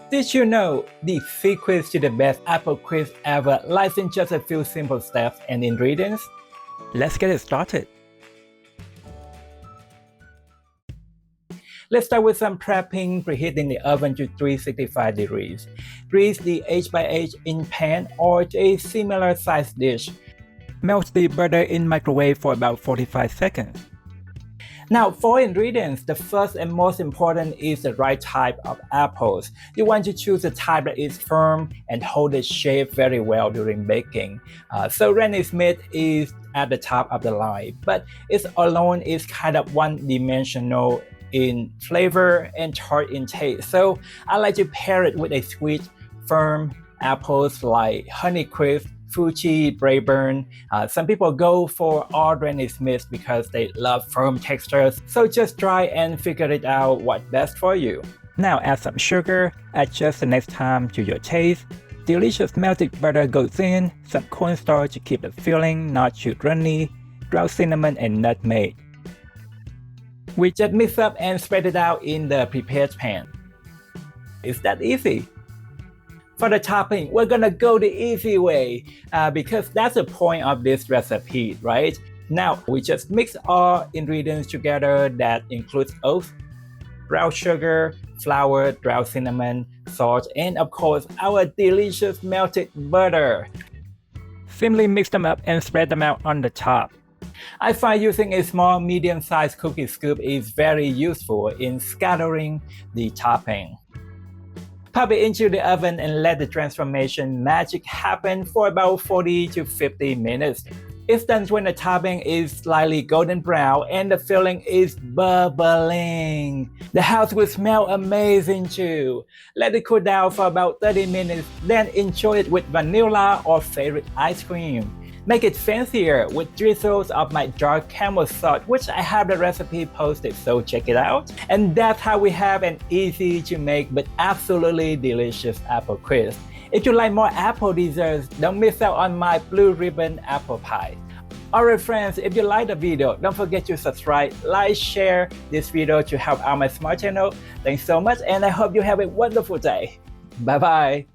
Did you know the secrets to the best apple crisp ever lies in just a few simple steps and ingredients? Let's get it started. Let's start with some prepping, preheating the oven to 365 degrees. Grease the H/H in pan or a similar sized dish. Melt the butter in microwave for about 45 seconds. Now, for ingredients, the first and most important is the right type of apples. You want to choose a type that is firm and hold its shape very well during baking. So Granny Smith is at the top of the line, but it alone is kind of one-dimensional in flavor and tart in taste. So I like to pair it with a sweet, firm apples like Honeycrisp, Fuji, Brayburn. Some people go for all Granny Smiths because they love firm textures. So just try and figure it out what's best for you. Now add some sugar, adjust the next time to your taste. Delicious melted butter goes in, some cornstarch to keep the filling not too runny, ground cinnamon and nutmeg. We just mix up and spread it out in the prepared pan. It's that easy. For the topping, we're gonna go the easy way because that's the point of this recipe, right? Now, we just mix all ingredients together that includes oats, brown sugar, flour, ground cinnamon, salt, and of course, our delicious melted butter. Simply mix them up and spread them out on the top. I find using a small medium-sized cookie scoop is very useful in scattering the topping. Pop it into the oven and let the transformation magic happen for about 40 to 50 minutes. It's done when the topping is slightly golden brown and the filling is bubbling. The house will smell amazing too. Let it cool down for about 30 minutes, then enjoy it with vanilla or favorite ice cream. Make it fancier with drizzles of my dark caramel salt, which I have the recipe posted, so check it out. And that's how we have an easy to make but absolutely delicious apple crisp. If you like more apple desserts, don't miss out on my blue ribbon apple pie. Alright friends, if you like the video, don't forget to subscribe, like, share this video to help out my small channel. Thanks so much and I hope you have a wonderful day. Bye bye.